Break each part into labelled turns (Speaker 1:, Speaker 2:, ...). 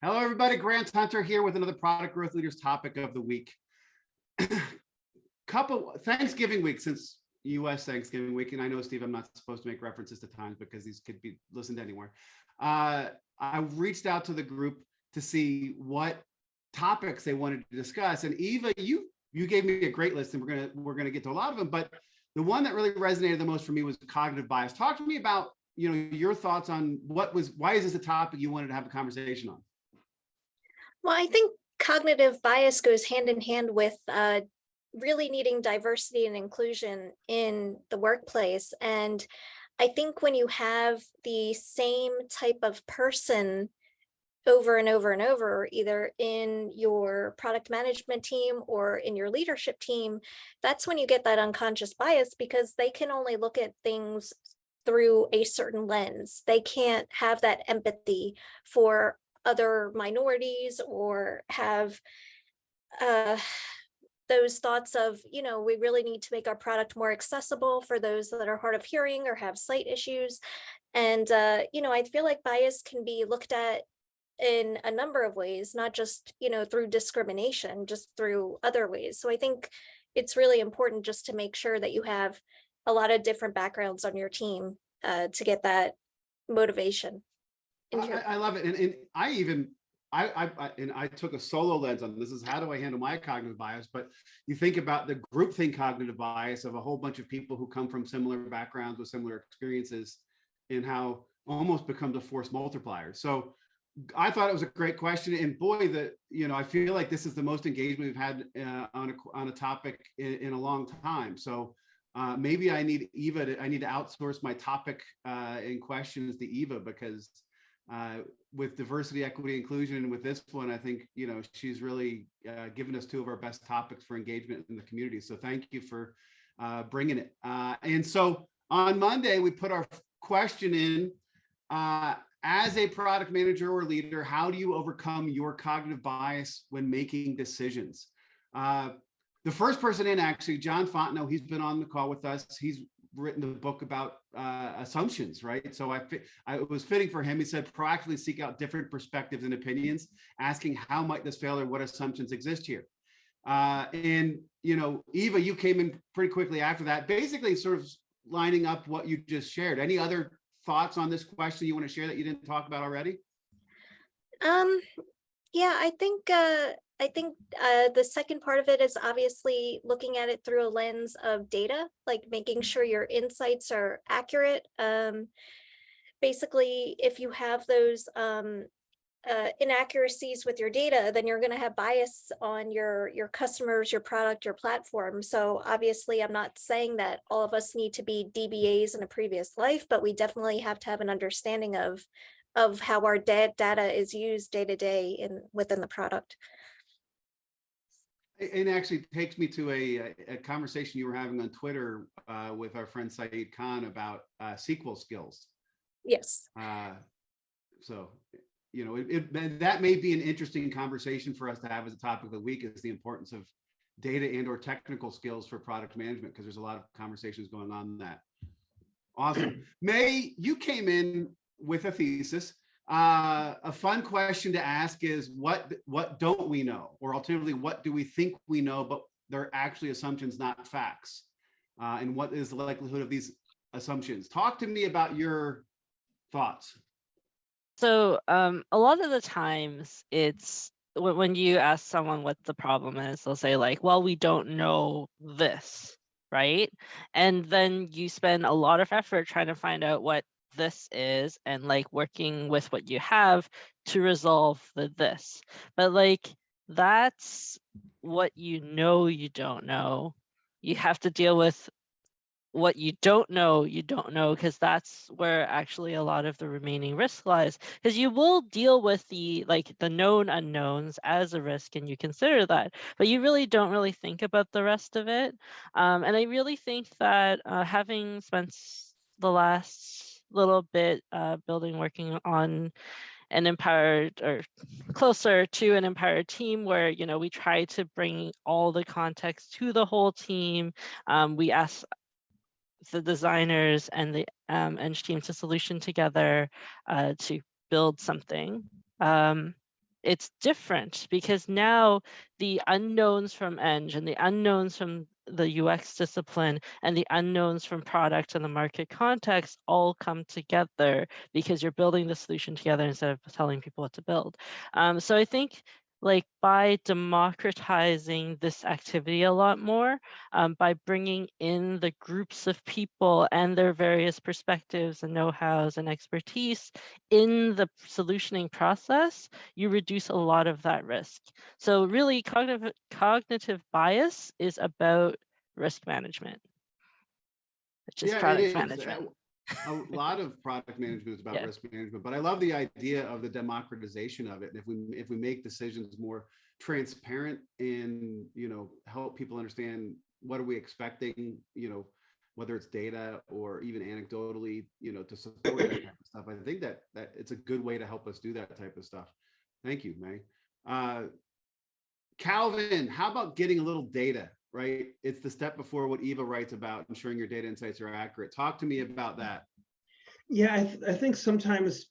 Speaker 1: Hello, everybody. Grant Hunter here with another Product Growth Leaders topic of the week. Thanksgiving week, since U.S. Thanksgiving week, and I know, Steve, I'm not supposed to make references to times because these could be listened anywhere. I reached out to the group to see what topics they wanted to discuss, and Eva, you gave me a great list, and we're gonna get to a lot of them. But the one that really resonated the most for me was cognitive bias. Talk to me about your thoughts on why is this a topic you wanted to have a conversation on?
Speaker 2: Well, I think cognitive bias goes hand in hand with really needing diversity and inclusion in the workplace. And I think when you have the same type of person over and over and over, either in your product management team or in your leadership team, that's when you get that unconscious bias, because they can only look at things through a certain lens. They can't have that empathy for other minorities or have those thoughts of, we really need to make our product more accessible for those that are hard of hearing or have sight issues. And, I feel like bias can be looked at in a number of ways, not just, through discrimination, just through other ways. So I think it's really important just to make sure that you have a lot of different backgrounds on your team to get that motivation.
Speaker 1: I love it, and I took a solo lens on this. Is how do I handle my cognitive bias? But you think about the groupthink cognitive bias of a whole bunch of people who come from similar backgrounds with similar experiences, and how almost becomes a force multiplier. So I thought it was a great question, and boy, I feel like this is the most engagement we've had on a topic in a long time. So maybe I need Eva. I need to outsource my topic and questions to Eva, because with diversity, equity, inclusion, and with this one, I think she's really given us two of our best topics for engagement in the community. So thank you for bringing it. And so on Monday, we put our question in. As a product manager or leader, how do you overcome your cognitive bias when making decisions? The first person in, actually, John Fontenot, he's been on the call with us. He's written a book about assumptions, right? So it was fitting for him. He said, proactively seek out different perspectives and opinions, asking how might this fail or what assumptions exist here. And Eva, you came in pretty quickly after that, basically sort of lining up what you just shared. Any other thoughts on this question you want to share that you didn't talk about already?
Speaker 2: Yeah, I think the second part of it is obviously looking at it through a lens of data, like making sure your insights are accurate. Basically, if you have those inaccuracies with your data, then you're going to have bias on your customers, your product, your platform. So obviously, I'm not saying that all of us need to be DBAs in a previous life, but we definitely have to have an understanding of how our data is used day to day within the product.
Speaker 1: It actually takes me to a conversation you were having on Twitter with our friend Saeed Khan about SQL skills.
Speaker 2: Yes.
Speaker 1: So, that may be an interesting conversation for us to have as a topic of the week, is the importance of data and or technical skills for product management, because there's a lot of conversations going on that. Awesome. May, you came in with a thesis. A fun question to ask is what don't we know? Or alternatively, what do we think we know, but they're actually assumptions, not facts? And what is the likelihood of these assumptions? Talk to me about your thoughts.
Speaker 3: So a lot of the times it's when you ask someone what the problem is, they'll say like, well, we don't know this, right? And then you spend a lot of effort trying to find out what this is and like working with what you have to resolve this. But like, that's what you don't know. You have to deal with what you don't know, because that's where actually a lot of the remaining risk lies, because you will deal with the known unknowns as a risk and you consider that, but you really don't really think about the rest of it. And I really think that having spent the last little bit working on an empowered, or closer to an empowered team, where we try to bring all the context to the whole team. We ask the designers and the eng team to solution together to build something. it's different because now the unknowns from Eng and the unknowns from the UX discipline and the unknowns from product and the market context all come together because you're building the solution together instead of telling people what to build. So I think like by democratizing this activity a lot more, by bringing in the groups of people and their various perspectives and know-hows and expertise in the solutioning process, you reduce a lot of that risk. So really cognitive bias is about risk management, which is
Speaker 1: Yeah, it
Speaker 3: product
Speaker 1: is.
Speaker 3: management.
Speaker 1: A lot of product management is about
Speaker 3: Yeah.
Speaker 1: risk management, but I love the idea of the democratization of it. And if we make decisions more transparent and, help people understand what are we expecting, whether it's data or even anecdotally, to support that type of stuff. I think that it's a good way to help us do that type of stuff. Thank you, May. Calvin, how about getting a little data, right? It's the step before what Eva writes about ensuring your data insights are accurate. Talk to me about that.
Speaker 4: Yeah, I think sometimes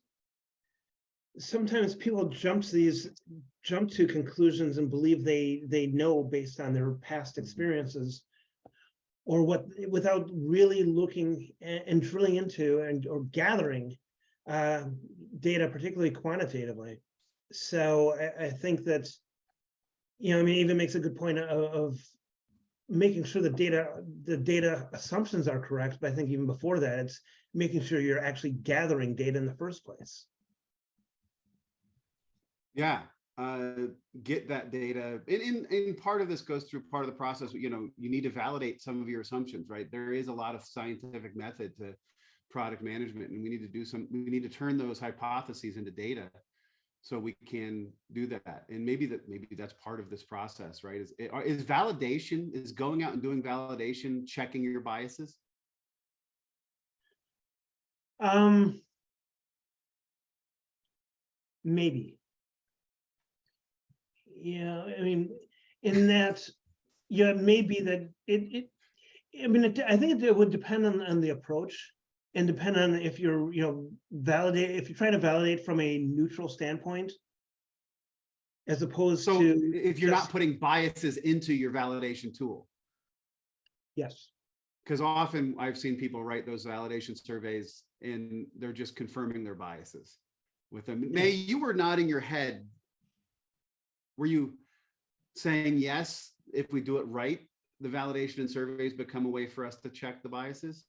Speaker 4: people jump to conclusions and believe they know based on their past experiences, or without really looking and drilling into or gathering data, particularly quantitatively. So I think that, Eva makes a good point of making sure the data assumptions are correct. But I think even before that, it's making sure you're actually gathering data in the first place.
Speaker 1: Yeah, get that data. In part of this goes through part of the process. You need to validate some of your assumptions, right? There is a lot of scientific method to product management, and we need to turn those hypotheses into data so we can do that. And maybe that's part of this process, right? Is validation, is going out and doing validation, checking your biases?
Speaker 4: Maybe. Yeah, I mean, in that, yeah, maybe that I think it would depend on the approach, and depend on if you're, if you're trying to validate from a neutral standpoint, as opposed to
Speaker 1: if you're not putting biases into your validation tool.
Speaker 4: Yes.
Speaker 1: Because often I've seen people write those validation surveys and they're just confirming their biases with them.
Speaker 4: Yes.
Speaker 1: May, you were nodding your head. Were you saying yes, if we do it right, the validation and surveys become a way for us to check the biases?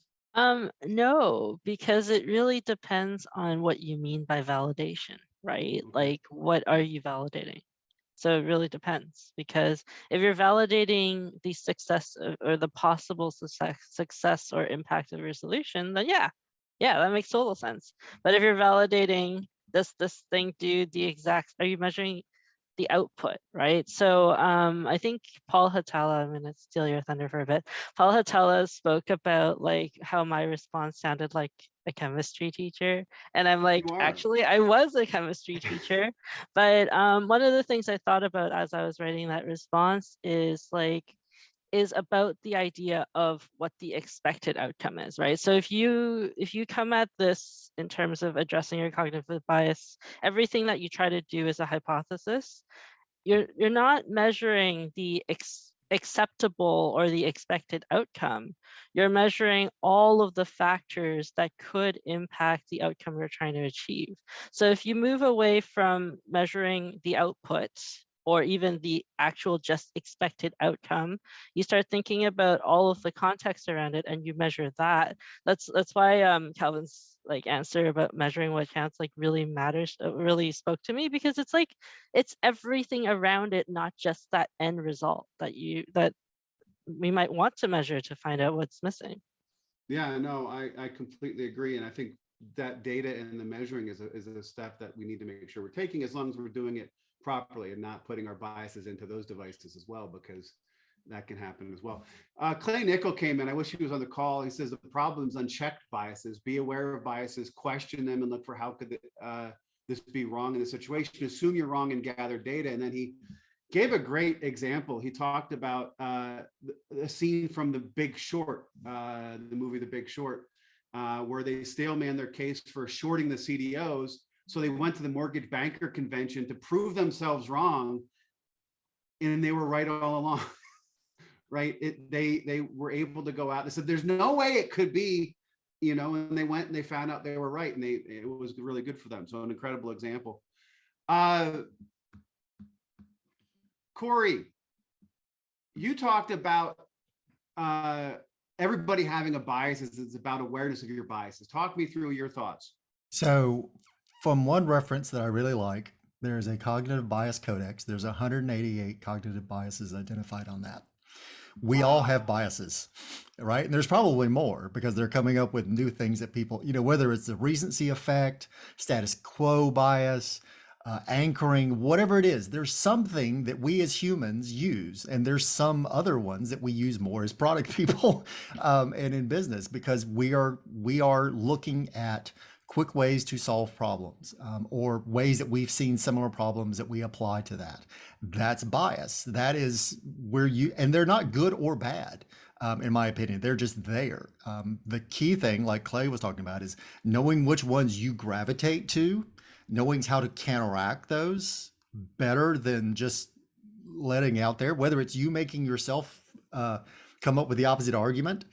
Speaker 3: No, because it really depends on what you mean by validation, right?
Speaker 1: Okay.
Speaker 3: Like, what are you validating? So it really depends, because if you're validating the success or the possible success or impact of your solution, then yeah, that makes total sense. But if you're validating this thing, are you measuring the output, right? So I think Paul Hatala, I'm gonna steal your thunder for a bit. Paul Hatala spoke about like how my response sounded like a chemistry teacher. And I'm like, actually, I was a chemistry teacher. But one of the things I thought about as I was writing that response is about the idea of what the expected outcome is, right? So if you come at this in terms of addressing your cognitive bias, everything that you try to do is a hypothesis. You're not measuring the acceptable or the expected outcome. You're measuring all of the factors that could impact the outcome you're trying to achieve. So if you move away from measuring the output or even the actual just expected outcome, you start thinking about all of the context around it and you measure that. That's why Calvin's like answer about measuring what counts like really matters, really spoke to me, because it's like it's everything around it, not just that end result that we might want to measure to find out what's missing.
Speaker 1: Yeah, no, I completely agree. And I think that data and the measuring is a step that we need to make sure we're taking, as long as we're doing it properly and not putting our biases into those devices as well, because that can happen as well. Clay Nickel came in. I wish he was on the call. He says the problem's unchecked biases. Be aware of biases, question them, and look for how could this be wrong in the situation. Assume you're wrong and gather data. And then he gave a great example. He talked about a scene from The Big Short, the movie The Big Short, where they stale man their case for shorting the CDOs. So they went to the mortgage banker convention to prove themselves wrong, and they were right all along. Right? They were able to go out. They said, "There's no way it could be," and they went and they found out they were right, and it was really good for them. So an incredible example. Cory, you talked about everybody having a bias. It's about awareness of your biases. Talk me through your thoughts.
Speaker 5: So from one reference that I really like, there's a cognitive bias codex. There's 188 cognitive biases identified on that. We all have biases, right? And there's probably more because they're coming up with new things that people, whether it's the recency effect, status quo bias, anchoring, whatever it is, there's something that we as humans use. And there's some other ones that we use more as product people and in business, because we are looking at quick ways to solve problems, or ways that we've seen similar problems that we apply to that. That's bias. That is where and they're not good or bad, in my opinion. They're just there. The key thing, like Clay was talking about, is knowing which ones you gravitate to, knowing how to counteract those better than just letting out there, whether it's you making yourself come up with the opposite argument,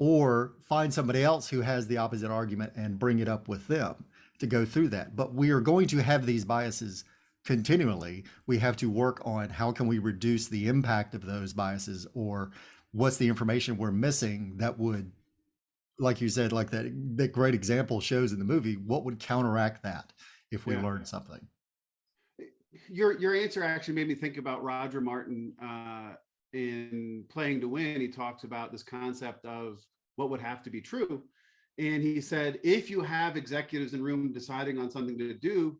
Speaker 5: or find somebody else who has the opposite argument and bring it up with them to go through that. But we are going to have these biases continually. We have to work on how can we reduce the impact of those biases, or what's the information we're missing that would, like you said, like that great example shows in the movie, what would counteract that if we learned something?
Speaker 1: Your answer actually made me think about Roger Martin in Playing to Win. He talks about this concept of what would have to be true. And he said, if you have executives in room deciding on something to do,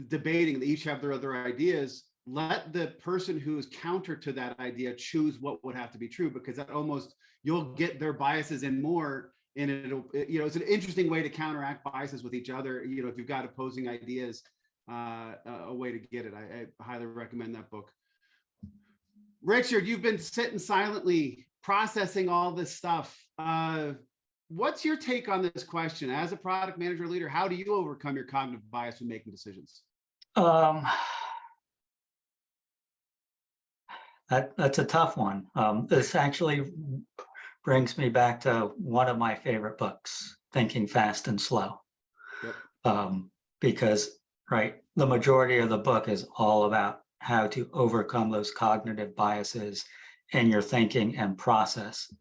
Speaker 1: debating, they each have their other ideas, let the person who is counter to that idea choose what would have to be true, because that almost, you'll get their biases in more, and it's an interesting way to counteract biases with each other. If you've got opposing ideas, a way to get it. I highly recommend that book. Richard, you've been sitting silently processing all this stuff. What's your take on this question? As a product manager leader, how do you overcome your cognitive bias when making decisions?
Speaker 6: That's a tough one. This actually brings me back to one of my favorite books, Thinking Fast and Slow. Yep. Because, the majority of the book is all about how to overcome those cognitive biases in your thinking and processing.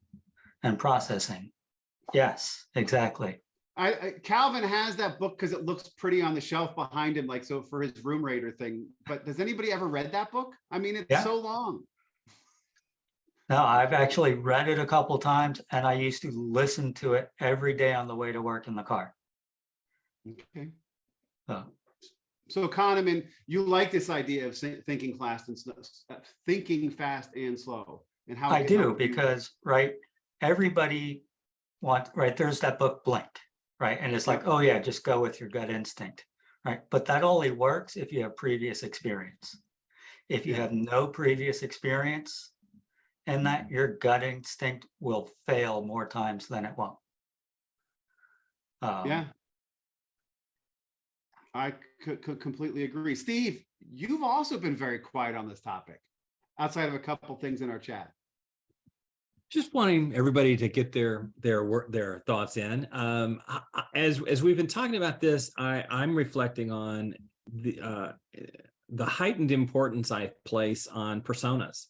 Speaker 6: Yes, exactly.
Speaker 1: Calvin has that book because it looks pretty on the shelf behind him, so for his room raider thing. But does anybody ever read that book? I mean, it's so long.
Speaker 6: No, I've actually read it a couple times, and I used to listen to it every day on the way to work in the car.
Speaker 1: Okay. So Kahneman, you like this idea of thinking fast and slow, and how
Speaker 6: I do, because everybody there's that book Blink, and it's like, oh yeah, just go with your gut instinct, but that only works if you have previous experience. If you have no previous experience, and that your gut instinct will fail more times than it won't.
Speaker 1: I could completely agree. Steve, you've also been very quiet on this topic, outside of a couple things in our chat.
Speaker 7: Just wanting everybody to get their thoughts in. As we've been talking about this, I'm reflecting on the heightened importance I place on personas.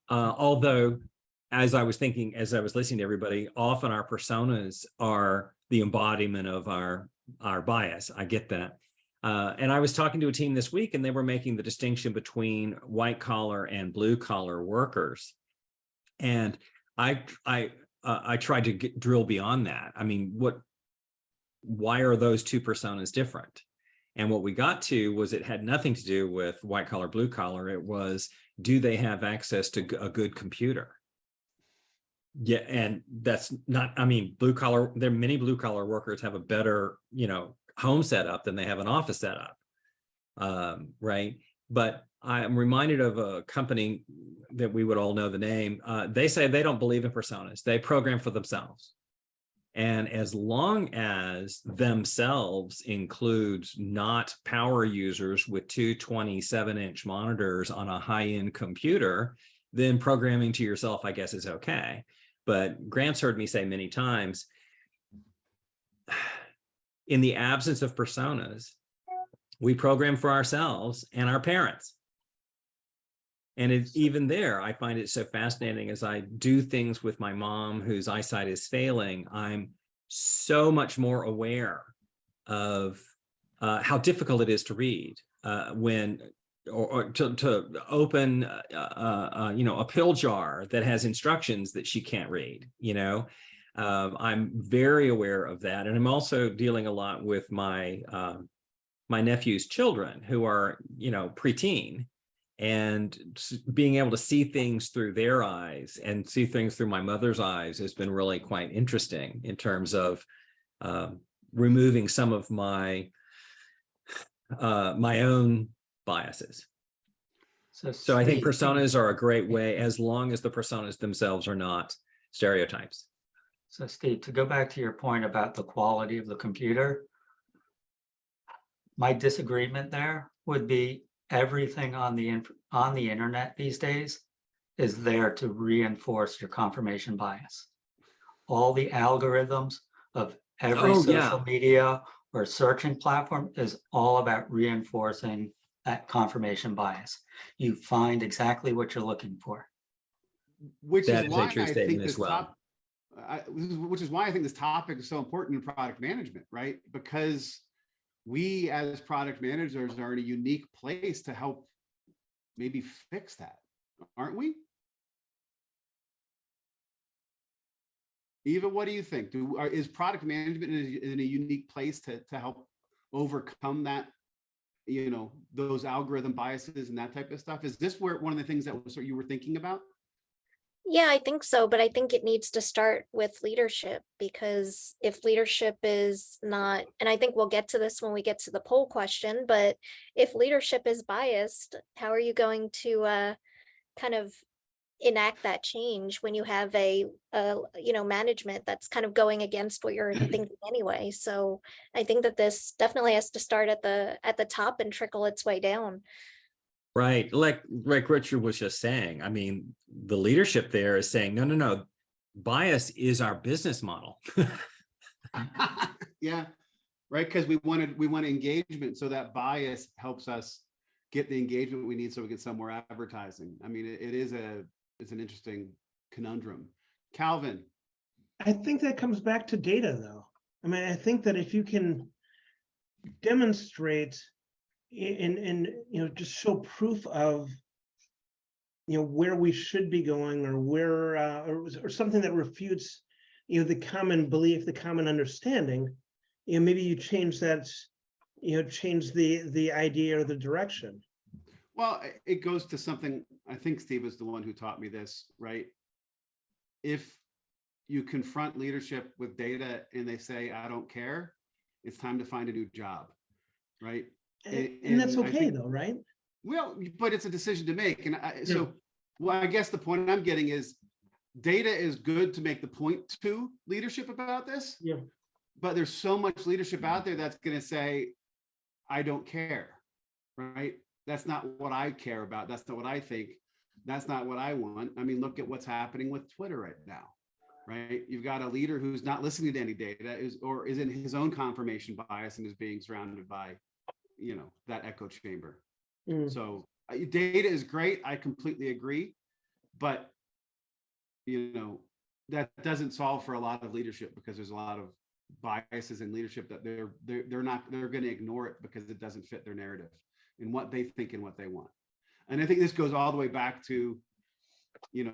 Speaker 7: Although, as I was listening to everybody, often our personas are the embodiment of our bias. I get that. And I was talking to a team this week, and they were making the distinction between white collar and blue collar workers. And I tried to drill beyond that. I mean, why are those two personas different? And what we got to was it had nothing to do with white collar, blue collar. It was, do they have access to a good computer? Yeah, and that's not, blue collar, there are many blue collar workers have a better, home setup than they have an office setup. But I'm reminded of a company that we would all know the name. They say they don't believe in personas. They program for themselves. And as long as themselves includes not power users with two 27-inch monitors on a high-end computer, then programming to yourself, I guess, is okay. But Grant's heard me say many times, in the absence of personas, we program for ourselves and our parents. And even there, I find it so fascinating as I do things with my mom whose eyesight is failing, I'm so much more aware of how difficult it is to read or to open a pill jar that has instructions that she can't read. I'm very aware of that. And I'm also dealing a lot with my nephew's children who are, preteen, and being able to see things through their eyes and see things through my mother's eyes has been really quite interesting in terms of removing some of my own biases. So I think personas are a great way, as long as the personas themselves are not stereotypes.
Speaker 6: So Steve, to go back to your point about the quality of the computer, my disagreement there would be everything on the internet these days is there to reinforce your confirmation bias. All the algorithms of every social media or searching platform is all about reinforcing that confirmation bias. You find exactly what you're looking for.
Speaker 1: Which
Speaker 7: That
Speaker 1: is
Speaker 7: is
Speaker 1: why
Speaker 7: a true
Speaker 1: I think
Speaker 7: statement
Speaker 1: this
Speaker 7: as well.
Speaker 1: which is why I think this topic is so important in product management, right? Because we as product managers are in a unique place to help maybe fix that, aren't we? Eva, what do you think? Is product management in a unique place to help overcome that, those algorithm biases and that type of stuff? Is this where one of the things that you were thinking about?
Speaker 2: Yeah, I think so, but I think it needs to start with leadership, because if leadership is not, and I think we'll get to this when we get to the poll question, but if leadership is biased, how are you going to kind of enact that change when you have a management that's kind of going against what you're thinking anyway? So I think that this definitely has to start at the top and trickle its way down.
Speaker 7: Right. Like Richard was just saying, I mean, the leadership there is saying, no, bias is our business model.
Speaker 1: Yeah, right. Because we want engagement, so that bias helps us get the engagement we need so we can sell more advertising. I mean, it's an interesting conundrum. Calvin.
Speaker 4: I think that comes back to data, though. I mean, I think that if you can demonstrate and just show proof of where we should be going, or where or something that refutes the common belief, the common understanding, maybe you change that, change the idea or the direction.
Speaker 1: Well, it goes to something, I think Steve is the one who taught me this, right? If you confront leadership with data and they say, I don't care, it's time to find a new job, right?
Speaker 4: And that's okay, though, right?
Speaker 1: Well, but it's a decision to make. And I guess the point I'm getting is data is good to make the point to leadership about this.
Speaker 4: Yeah.
Speaker 1: But there's so much leadership out there that's going to say, I don't care, right? That's not what I care about. That's not what I think. That's not what I want. I mean, look at what's happening with Twitter right now, right? You've got a leader who's not listening to any data, is in his own confirmation bias and is being surrounded by, that echo chamber. So data is great. I completely agree. But, that doesn't solve for a lot of leadership, because there's a lot of biases in leadership that they're going to ignore it because it doesn't fit their narrative and what they think and what they want. And I think this goes all the way back to,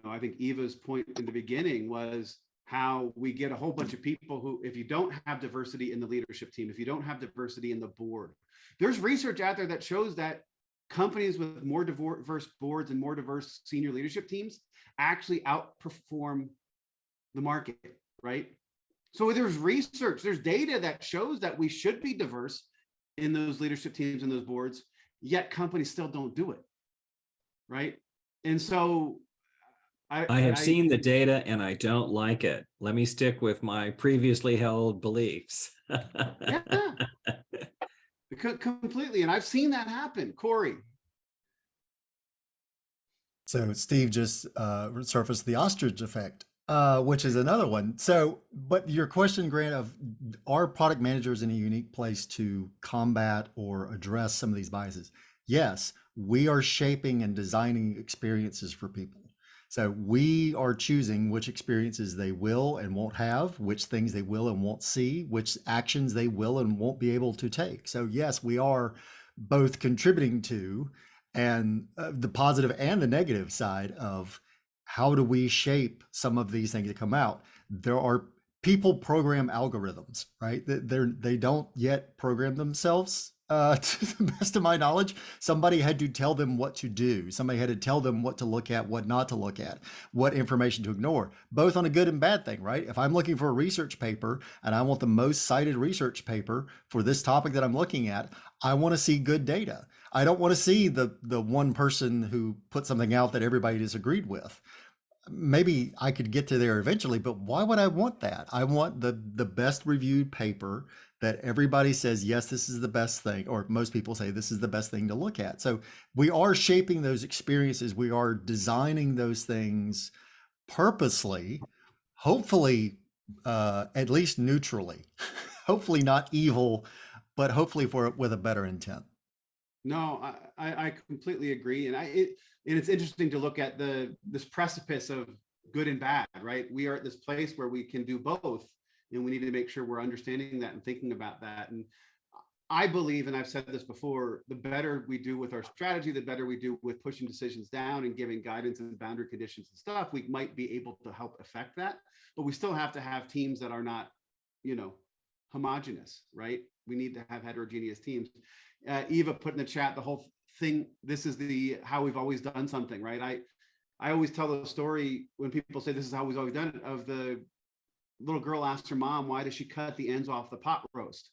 Speaker 1: I think Eva's point in the beginning was how we get a whole bunch of people who, if you don't have diversity in the leadership team, if you don't have diversity in the board, there's research out there that shows that companies with more diverse boards and more diverse senior leadership teams actually outperform the market, right? So there's research, there's data that shows that we should be diverse in those leadership teams and those boards, yet companies still don't do it, right? And so
Speaker 7: I have seen the data and I don't like it. Let me stick with my previously held beliefs.
Speaker 1: Yeah, completely. And I've seen that happen. Cory.
Speaker 5: So Steve just surfaced the ostrich effect, which is another one. So, but your question, Grant, of are product managers in a unique place to combat or address some of these biases? Yes, we are shaping and designing experiences for people. So we are choosing which experiences they will and won't have, which things they will and won't see, which actions they will and won't be able to take. So yes, we are both contributing to and the positive and the negative side of how do we shape some of these things that come out. There are people program algorithms, right? They don't yet program themselves. To the best of my knowledge, somebody had to tell them what to do. Somebody had to tell them what to look at, what not to look at, what information to ignore, both on a good and bad thing, right? If I'm looking for a research paper and I want the most cited research paper for this topic that I'm looking at, I want to see good data. I don't want to see the one person who put something out that everybody disagreed with. Maybe I could get to there eventually, but why would I want that? I want the best reviewed paper that everybody says, yes, this is the best thing, or most people say this is the best thing to look at. So we are shaping those experiences. We are designing those things purposely, hopefully, at least neutrally, hopefully not evil, but hopefully with a better intent.
Speaker 1: No, I completely agree. And it's interesting to look at this precipice of good and bad, right? We are at this place where we can do both, and we need to make sure we're understanding that and thinking about that. And I believe, and I've said this before, the better we do with our strategy, the better we do with pushing decisions down and giving guidance and boundary conditions and stuff, we might be able to help affect that. But we still have to have teams that are not, homogenous, right? We need to have heterogeneous teams. Eva put in the chat the whole thing. This is how we've always done something, right? I always tell the story when people say this is how we've always done it, of the little girl asked her mom, why does she cut the ends off the pot roast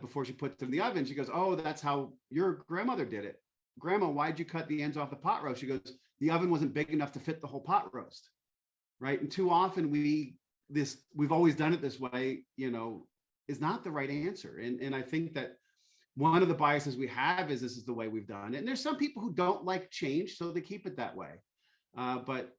Speaker 1: before she puts it in the oven? She goes, oh, that's how your grandmother did it. Grandma, why'd you cut the ends off the pot roast? She goes, the oven wasn't big enough to fit the whole pot roast, right? And too often we've always done it this way, is not the right answer. And I think that one of the biases we have is this is the way we've done it. And there's some people who don't like change, so they keep it that way. But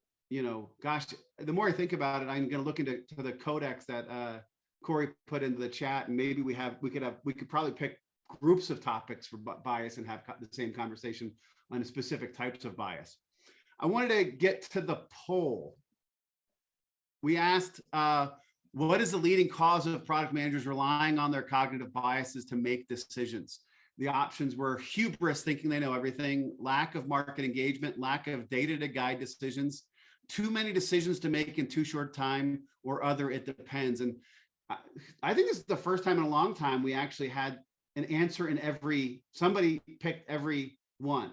Speaker 1: gosh, the more I think about it, I'm going to look into the codex that Cory put into the chat, and maybe we could probably pick groups of topics for bias and have the same conversation on specific types of bias. I wanted to get to the poll. We asked, what is the leading cause of product managers relying on their cognitive biases to make decisions? The options were hubris, thinking they know everything, lack of market engagement, lack of data to guide decisions, too many decisions to make in too short time, or other, it depends. And I think this is the first time in a long time we actually had an answer in somebody picked every one.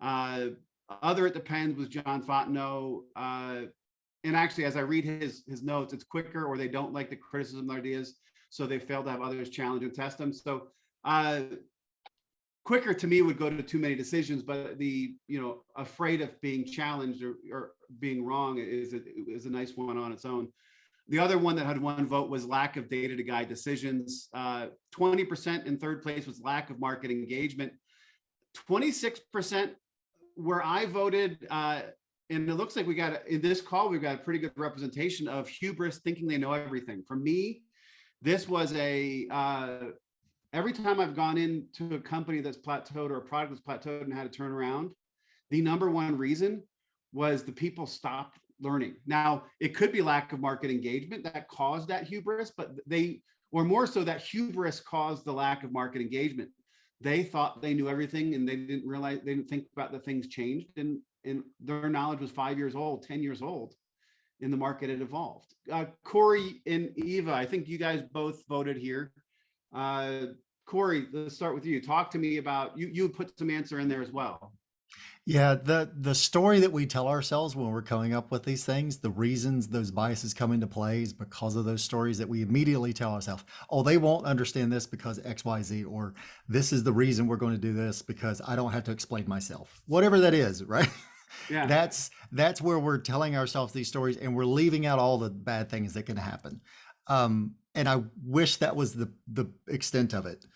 Speaker 1: Other, it depends, was John Fontenot. And actually, as I read his notes, it's quicker, or they don't like the criticism ideas, so they fail to have others challenge and test them. So quicker to me would go to too many decisions, but the afraid of being challenged or being wrong is a nice one on its own. The other one that had one vote was lack of data to guide decisions. 20% in third place was lack of market engagement. 26% where I voted. And it looks like in this call, we've got a pretty good representation of hubris, thinking they know everything. For me, this was every time I've gone into a company that's plateaued or a product that's plateaued and had to turn around, the number one reason was the people stopped learning. Now, it could be lack of market engagement that caused that hubris, but or more so, that hubris caused the lack of market engagement. They thought they knew everything, and they didn't think about the things changed, and their knowledge was 5 years old, 10 years old, and the market had evolved. Cory and Eva, I think you guys both voted here. Cory, let's start with you. Talk to me about, you put some answer in there as well.
Speaker 5: Yeah, the story that we tell ourselves when we're coming up with these things, the reasons those biases come into play is because of those stories that we immediately tell ourselves. Oh, they won't understand this because X, Y, Z, or this is the reason we're going to do this because I don't have to explain myself. Whatever that is, right?
Speaker 1: Yeah.
Speaker 5: That's where we're telling ourselves these stories and we're leaving out all the bad things that can happen. And I wish that was the extent of it.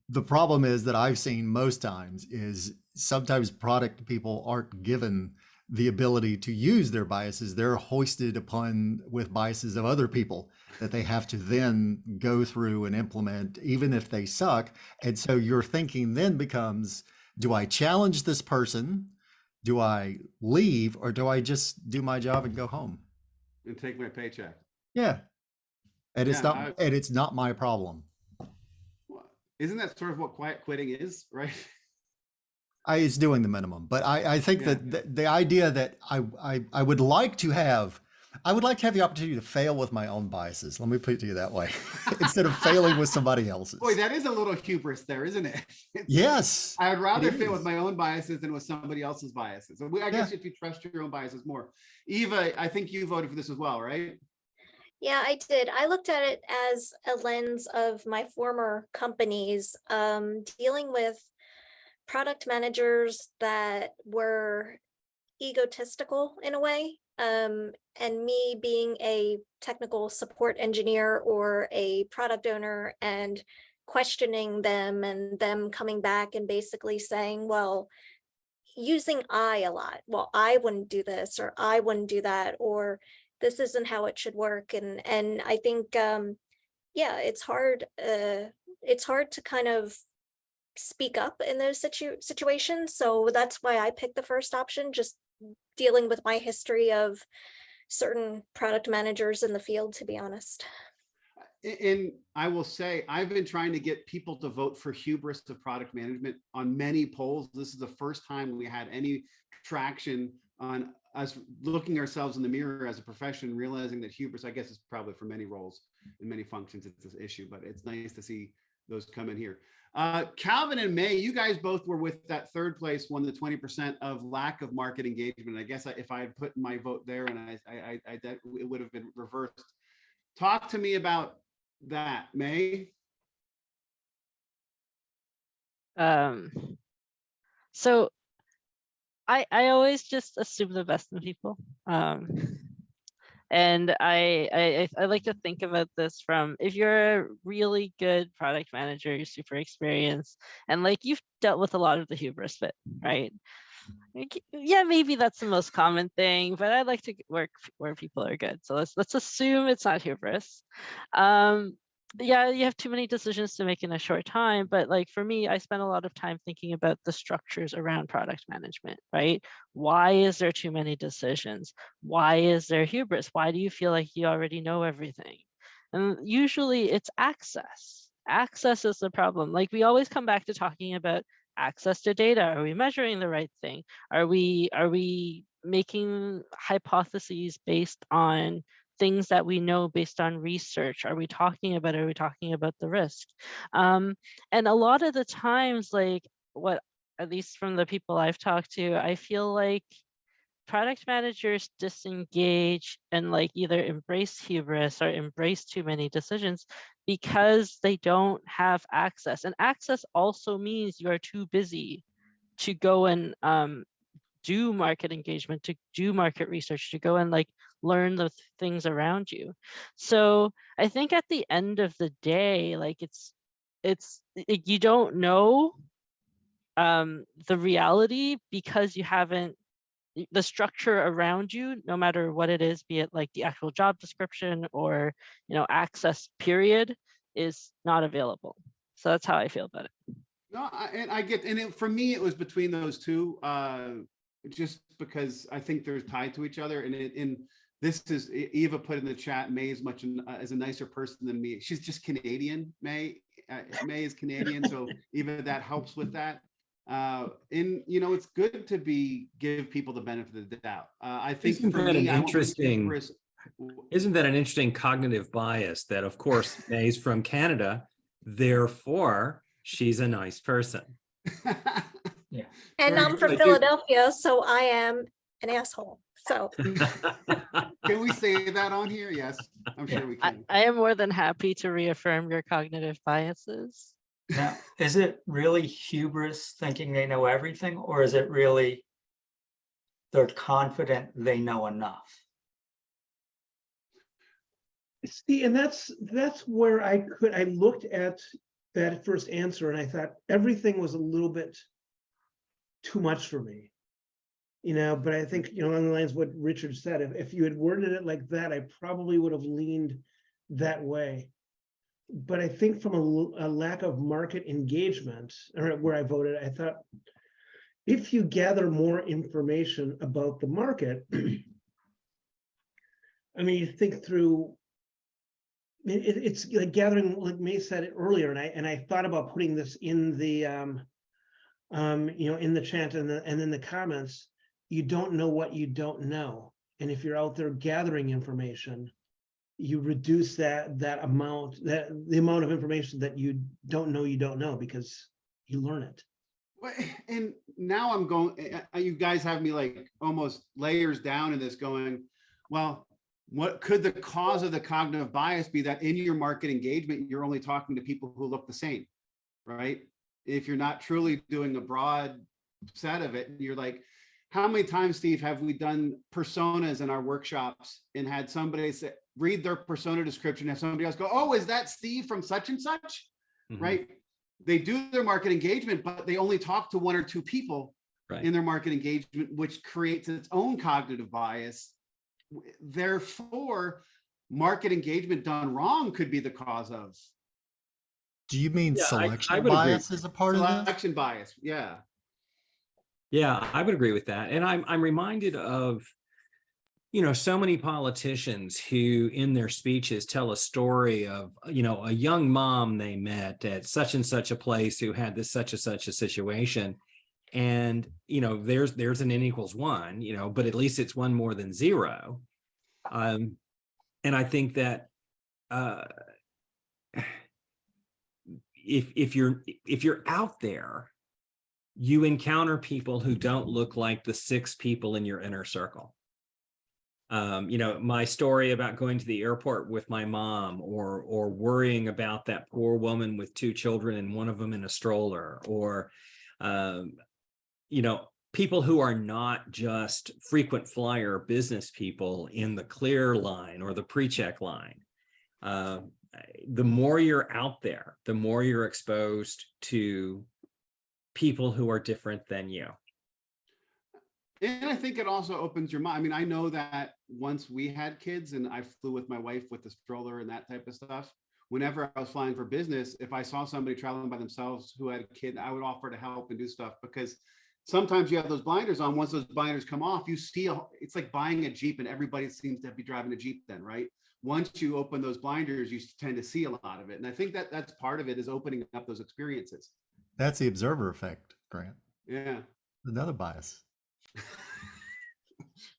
Speaker 5: The problem is that I've seen most times is sometimes product people aren't given the ability to use their biases. They're hoisted upon with biases of other people that they have to then go through and implement, even if they suck. And so your thinking then becomes, do I challenge this person? Do I leave, or do I just do my job and go home?
Speaker 1: And take my paycheck.
Speaker 5: Yeah. And it's
Speaker 1: Yeah,
Speaker 5: not my problem.
Speaker 1: Isn't that sort of what quiet quitting is, right?
Speaker 5: It's doing the minimum, but I think
Speaker 1: Yeah.
Speaker 5: that the idea that I would like to have, I would like to have the opportunity to fail with my own biases. Let me put it to you that way, instead of failing with somebody else's.
Speaker 1: Boy, that is a little hubris there, isn't it?
Speaker 5: Yes.
Speaker 1: I would rather
Speaker 5: it
Speaker 1: fail with
Speaker 5: is.
Speaker 1: my own biases than with somebody else's biases. I guess if you trust your own biases more. Eva, I think you voted for this as well, right?
Speaker 2: Yeah, I did. I looked at it as a lens of my former companies, dealing with product managers that were egotistical in a way. And me being a technical support engineer or a product owner and questioning them and them coming back and basically saying, well, using I a lot. Well, I wouldn't do this, or I wouldn't do that, or this isn't how it should work. And I think, yeah, it's hard to kind of speak up in those situations. So that's why I picked the first option, just dealing with my history of certain product managers in the field, to be honest.
Speaker 1: And I will say, I've been trying to get people to vote for hubris of product management on many polls. This is the first time we had any traction on us looking ourselves in the mirror as a profession, realizing that hubris, I guess, is probably for many roles and many functions, it's an issue, but it's nice to see those come in here. Calvin and May, you guys both were with that third place, won the 20% of lack of market engagement. I guess if I had put my vote there and it would have been reversed. Talk to me about that, May.
Speaker 3: So I always just assume the best in people. And I like to think about this from, if you're a really good product manager, you're super experienced, and like you've dealt with a lot of the hubris bit, right? Yeah, maybe that's the most common thing, but I like to work where people are good. So let's assume it's not hubris. Yeah, you have too many decisions to make in a short time, but like for me, I spend a lot of time thinking about the structures around product management, right? Why is there too many decisions? Why is there hubris? Why do you feel like you already know everything? And usually it's access. Access is the problem. Like we always come back to talking about access to data. Are we measuring the right thing? Are we making hypotheses based on things that we know based on research? Are we talking about the risk? And a lot of the times, like what, at least from the people I've talked to, I feel like product managers disengage and like either embrace hubris or embrace too many decisions because they don't have access. And access also means you are too busy to go and do market engagement, to do market research, to go and like learn the things around you. So I think at the end of the day, like it's you don't know the reality because you haven't, the structure around you, no matter what it is, be it like the actual job description or, you know, access period, is not available. So that's how I feel about it.
Speaker 1: No, for me, it was between those two, just because I think they're tied to each other. And this is, Eva put in the chat, May is much as a nicer person than me. She's just Canadian, May. May is Canadian, so Eva, that helps with that. And you know, it's good to give people the benefit of the doubt. I think
Speaker 7: Isn't
Speaker 1: for
Speaker 7: that
Speaker 1: me,
Speaker 7: an interesting? Isn't that an interesting cognitive bias that, of course, May's from Canada, therefore she's a nice person.
Speaker 6: Yeah.
Speaker 2: And I'm from Philadelphia, so I am an asshole. So
Speaker 1: Can we say that on here? Yes, I'm sure we can.
Speaker 3: I am more than happy to reaffirm your cognitive biases.
Speaker 6: Now, is it really hubris thinking they know everything, or is it really they're confident they know enough.
Speaker 4: See, and that's where I looked at that first answer and I thought everything was a little bit too much for me. But I think, along the lines of what Richard said, if you had worded it like that, I probably would have leaned that way. But I think from a lack of market engagement, or where I voted, I thought, if you gather more information about the market, I mean, you think through, it's like gathering, like May said it earlier, and I thought about putting this in the, in the chat and in the comments. You don't know what you don't know, and if you're out there gathering information, you reduce the amount of information that you don't know because you learn it.
Speaker 1: And now I'm going, you guys have me like almost layers down in this going, well, what could the cause of the cognitive bias be that in your market engagement, you're only talking to people who look the same, right? If you're not truly doing a broad set of it, you're like, how many times, Steve, have we done personas in our workshops and had somebody say, read their persona description, have somebody else go, oh, is that Steve from such and such, right? They do their market engagement, but they only talk to one or two people in their market engagement, which creates its own cognitive bias. Therefore, market engagement done wrong could be the cause of.
Speaker 5: Do you mean
Speaker 7: Yeah,
Speaker 5: selection
Speaker 7: I would
Speaker 5: bias
Speaker 7: agree.
Speaker 5: is a part of this?
Speaker 1: Selection bias, yeah.
Speaker 7: Yeah, I would agree with that. And I'm reminded of, so many politicians who in their speeches tell a story of, a young mom they met at such and such a place who had this such and such a situation. And, there's an N equals 1, but at least it's 1 more than 0. And I think that if you're out there, you encounter people who don't look like the 6 people in your inner circle. My story about going to the airport with my mom, or worrying about that poor woman with 2 children and one of them in a stroller, or people who are not just frequent flyer business people in the clear line or the pre-check line. The more you're out there, the more you're exposed to people who are different than you.
Speaker 1: And I think it also opens your mind. I mean, I know that once we had kids and I flew with my wife with the stroller and that type of stuff, whenever I was flying for business, if I saw somebody traveling by themselves who had a kid, I would offer to help and do stuff, because sometimes you have those blinders on. Once those blinders come off, you see, it's like buying a Jeep and everybody seems to be driving a Jeep then, right? Once you open those blinders, you tend to see a lot of it. And I think that that's part of it, is opening up those experiences.
Speaker 5: That's the observer effect, Grant.
Speaker 1: Yeah.
Speaker 5: Another bias.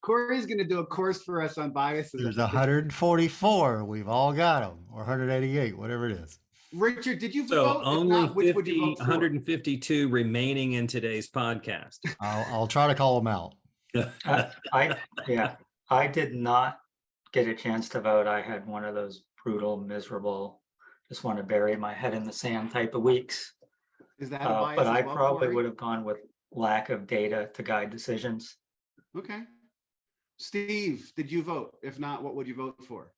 Speaker 1: Cory's going to do a course for us on biases.
Speaker 5: There's 144. We've all got them, or 188, whatever it is.
Speaker 1: Richard, did you
Speaker 7: So
Speaker 1: vote? If
Speaker 7: only
Speaker 1: not, which would you vote for?
Speaker 7: 152 remaining in today's podcast.
Speaker 5: I'll try to call them out.
Speaker 6: I did not get a chance to vote. I had one of those brutal, miserable, just want to bury my head in the sand type of weeks.
Speaker 1: Is that a bias?
Speaker 6: But I
Speaker 1: as well,
Speaker 6: probably
Speaker 1: Cory?
Speaker 6: would have gone with lack of data to guide decisions.
Speaker 1: Okay. Steve, did you vote? If not, what would you vote for?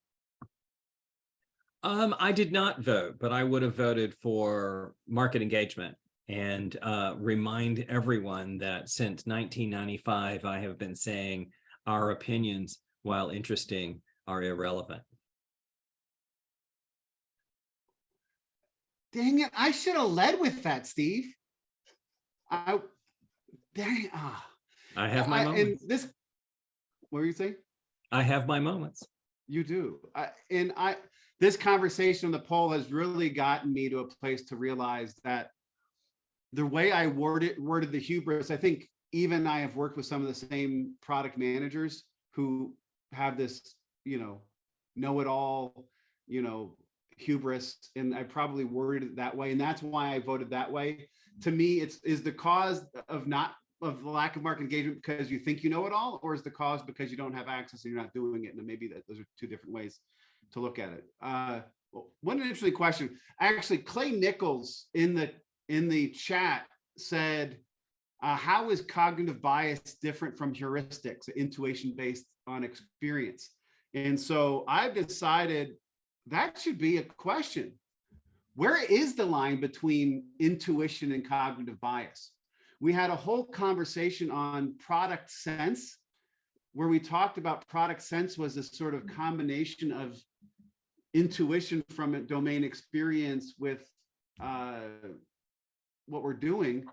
Speaker 7: I did not vote, but I would have voted for market engagement, and remind everyone that since 1995, I have been saying our opinions, while interesting, are irrelevant.
Speaker 1: Dang it. I should have led with that, Steve.
Speaker 7: I have my moments.
Speaker 1: And this, what were you saying?
Speaker 7: I have my moments.
Speaker 1: You do. This conversation on the poll has really gotten me to a place to realize that the way I worded the hubris, I think even I have worked with some of the same product managers who have this, know-it-all, hubris, and I probably worded it that way, and that's why I voted that way. To me, is the cause of the lack of market engagement because you think you know it all, or is the cause because you don't have access and you're not doing it? And maybe those are 2 different ways to look at it. One interesting question. Actually, Clay Nichols in the chat said, how is cognitive bias different from heuristics, intuition based on experience? And so I've decided that should be a question. Where is the line between intuition and cognitive bias? We had a whole conversation on product sense, where we talked about product sense was this sort of combination of intuition from a domain experience with what we're doing.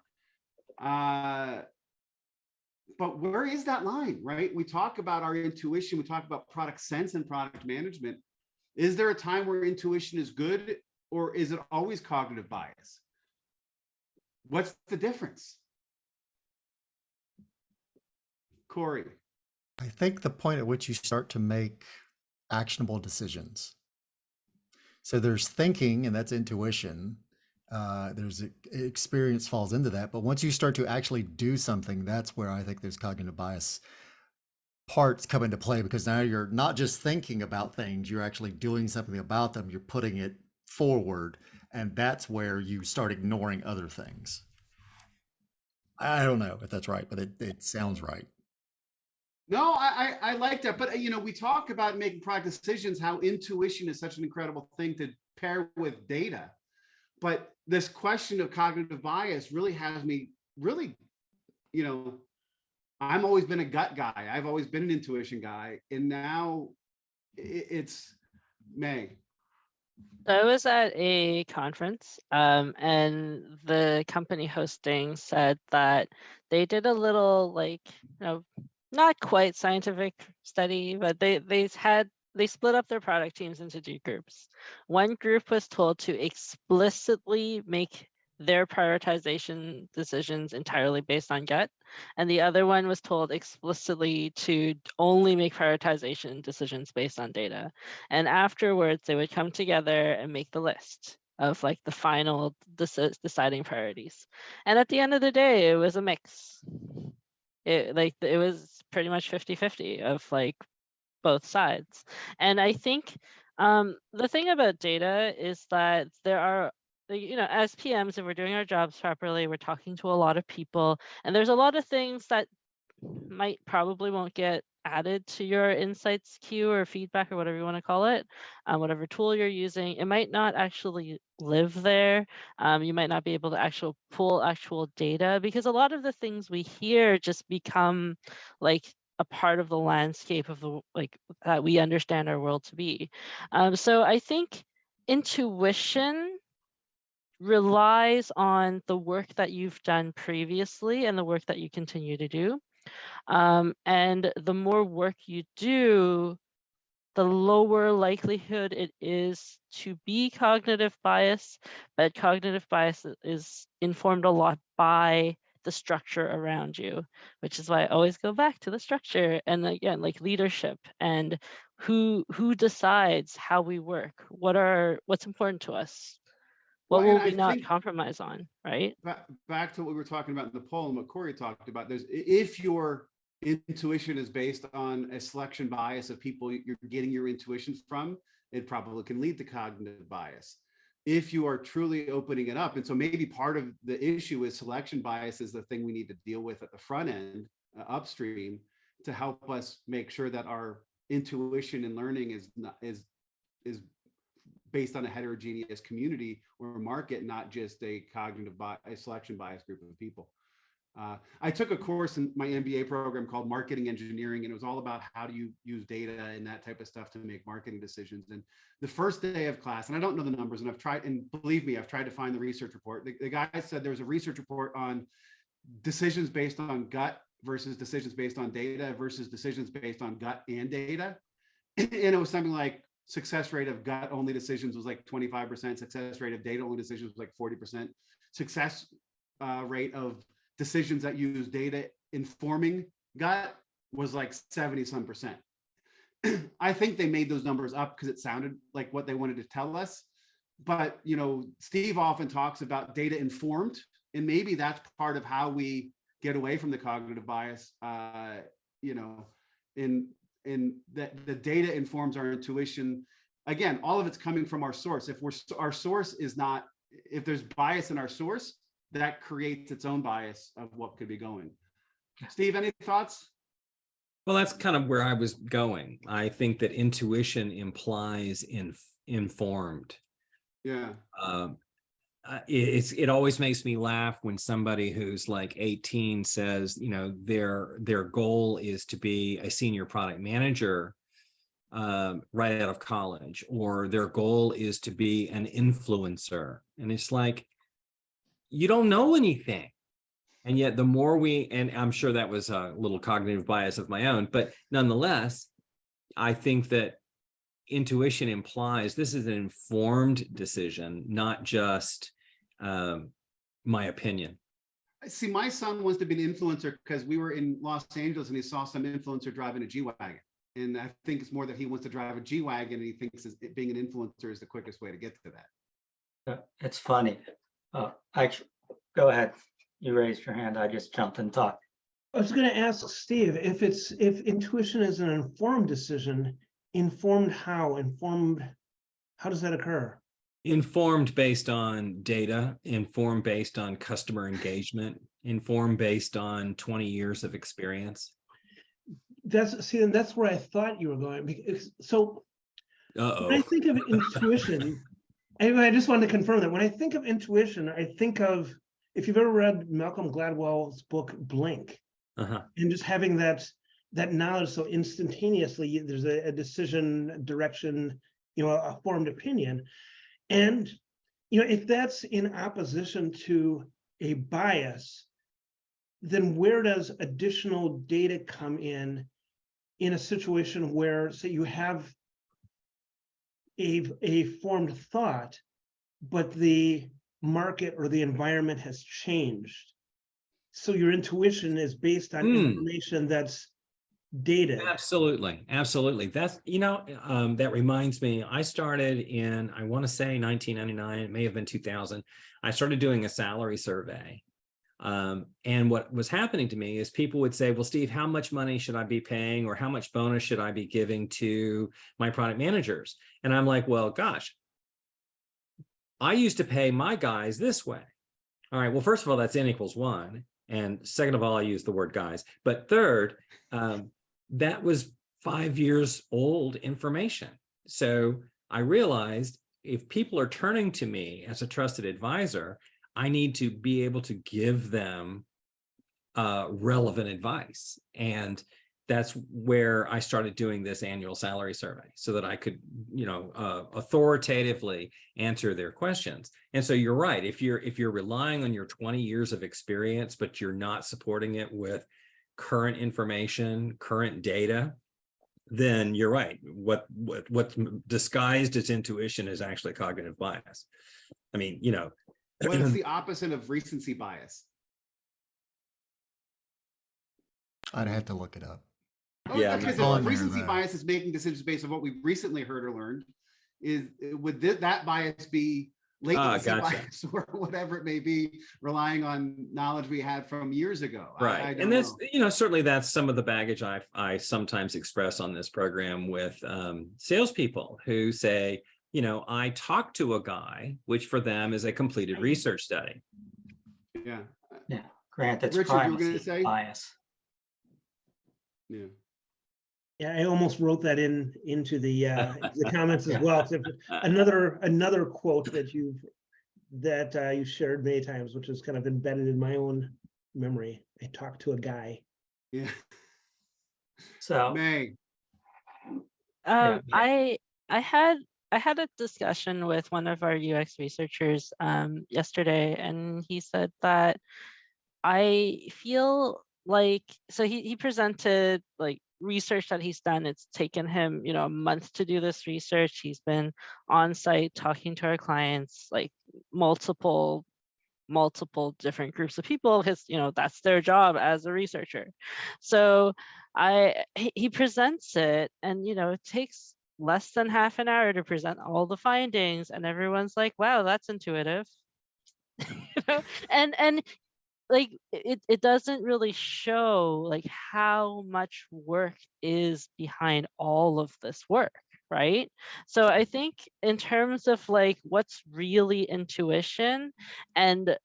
Speaker 1: But where is that line, right? We talk about our intuition, we talk about product sense and product management. Is there a time where intuition is good, or is it always cognitive bias? What's the difference? Cory.
Speaker 5: I think the point at which you start to make actionable decisions. So there's thinking, and that's intuition. There's experience falls into that. But once you start to actually do something, that's where I think there's cognitive bias parts come into play, because now you're not just thinking about things, you're actually doing something about them, you're putting it forward, and that's where you start ignoring other things. I don't know if that's right, but it sounds right.
Speaker 1: No, I like that. But, you know, we talk about making product decisions, how intuition is such an incredible thing to pair with data. But this question of cognitive bias really has me really, you know, I've always been a gut guy. I've always been an intuition guy. And now it's May.
Speaker 3: So I was at a conference, and the company hosting said that they did a little, like, you know, not quite scientific study, but they split up their product teams into two groups. One group was told to explicitly make their prioritization decisions entirely based on gut, and the other one was told explicitly to only make prioritization decisions based on data. And afterwards, they would come together and make the list of like the final deciding priorities. And at the end of the day, it was a mix. It was pretty much 50-50 of like both sides. And I think the thing about data is that there are, you know, as PMs, if we're doing our jobs properly, we're talking to a lot of people, and there's a lot of things that probably won't get added to your insights queue or feedback or whatever you want to call it, whatever tool you're using. It might not actually live there. You might not be able to pull actual data, because a lot of the things we hear just become like a part of the landscape of the, like, that we understand our world to be. So I think intuition relies on the work that you've done previously and the work that you continue to do. And the more work you do, the lower likelihood it is to be cognitive bias, but cognitive bias is informed a lot by the structure around you, which is why I always go back to the structure. And again, like leadership and who decides how we work, what's important to us, what will we not compromise on, right?
Speaker 1: Back to what we were talking about in the poll and what Cory talked about, if your intuition is based on a selection bias of people you're getting your intuition from, it probably can lead to cognitive bias. If you are truly opening it up, and so maybe part of the issue is selection bias is the thing we need to deal with at the front end, upstream, to help us make sure that our intuition and learning is based on a heterogeneous community or market, not just a selection bias group of people. I took a course in my MBA program called Marketing Engineering, and it was all about how do you use data and that type of stuff to make marketing decisions. And the first day of class, and I don't know the numbers, and I've tried, and believe me, I've tried to find the research report. The guy said there was a research report on decisions based on gut versus decisions based on data versus decisions based on gut and data. And it was something like success rate of gut only decisions was like 25%, success rate of data only decisions was like 40%, success rate of decisions that use data informing gut was like 70-some%. I think they made those numbers up because it sounded like what they wanted to tell us. But, you know, Steve often talks about data informed, and maybe that's part of how we get away from the cognitive bias, you know, in that the data informs our intuition. Again, all of it's coming from our source. If our source is not, if there's bias in our source, that creates its own bias of what could be going. Steve, any thoughts?
Speaker 7: Well, that's kind of where I was going. I think that intuition implies informed.
Speaker 1: Yeah.
Speaker 7: It always makes me laugh when somebody who's like 18 says, you know, their goal is to be a senior product manager right out of college, or their goal is to be an influencer. And it's like, you don't know anything. And yet the more and I'm sure that was a little cognitive bias of my own, but nonetheless, I think that intuition implies this is an informed decision, not just my opinion.
Speaker 1: See, my son wants to be an influencer because we were in Los Angeles and he saw some influencer driving a G-Wagon. And I think it's more that he wants to drive a G-Wagon and he thinks being an influencer is the quickest way to get to that.
Speaker 6: It's funny. Actually, go ahead. You raised your hand. I just jumped and talked.
Speaker 4: I was going to ask Steve if intuition is an informed decision. Informed how? How does that occur?
Speaker 7: Informed based on data, informed based on customer engagement, informed based on 20 years of experience.
Speaker 4: And that's where I thought you were going. So when I think of intuition, I just wanted to confirm that when I think of intuition, I think of, if you've ever read Malcolm Gladwell's book Blink, and just having that knowledge so instantaneously, there's a decision, direction, a formed opinion. And, if that's in opposition to a bias, then where does additional data come in a situation where, say, you have a formed thought, but the market or the environment has changed? So your intuition is based on information that's dated.
Speaker 7: Absolutely. That's, that reminds me, I started in, I want to say 1999, it may have been 2000. I started doing a salary survey. And what was happening to me is people would say, well, Steve, how much money should I be paying, or how much bonus should I be giving to my product managers? And I'm like, well, gosh, I used to pay my guys this way. All right, well, first of all, that's N equals 1. And second of all, I use the word guys. But third, that was 5 years old information. So I realized if people are turning to me as a trusted advisor, I need to be able to give them relevant advice. And that's where I started doing this annual salary survey so that I could, authoritatively answer their questions. And so you're right. If you're relying on your 20 years of experience, but you're not supporting it with current information, current data, then you're right. What's disguised as intuition is actually cognitive bias. I mean,
Speaker 1: What's the opposite of recency bias?
Speaker 5: I'd have to look it up.
Speaker 1: Oh,
Speaker 7: Yeah,
Speaker 1: because
Speaker 5: I'm
Speaker 1: if
Speaker 5: not
Speaker 1: recency
Speaker 5: there.
Speaker 1: bias is making decisions based on what we recently heard or learned, would that bias be latency
Speaker 7: gotcha.
Speaker 1: bias or whatever it may be, relying on knowledge we had from years ago?
Speaker 7: Right.
Speaker 1: I don't
Speaker 7: And that's,
Speaker 1: know.
Speaker 7: certainly that's some of the baggage I sometimes express on this program with salespeople who say, I talked to a guy, which for them is a completed research study.
Speaker 1: Yeah.
Speaker 6: Yeah, Grant, that's
Speaker 1: Richard, you were gonna
Speaker 6: privacy
Speaker 1: say?
Speaker 6: bias.
Speaker 1: Yeah.
Speaker 4: Yeah, I almost wrote that into the comments as
Speaker 6: Yeah.
Speaker 4: well. Except another quote that you shared many times, which is kind of embedded in my own memory. I talked to a guy.
Speaker 1: Yeah.
Speaker 6: So
Speaker 1: May.
Speaker 6: Yeah.
Speaker 3: I had a discussion with one of our UX researchers yesterday, and he said that I feel like, so he presented like research that he's done. It's taken him, a month to do this research. He's been on site talking to our clients, like multiple different groups of people, because that's their job as a researcher. So he presents it, and it takes less than half an hour to present all the findings, and everyone's like, wow, that's intuitive. And like it doesn't really show like how much work is behind all of this work, right? So I think in terms of like what's really intuition, and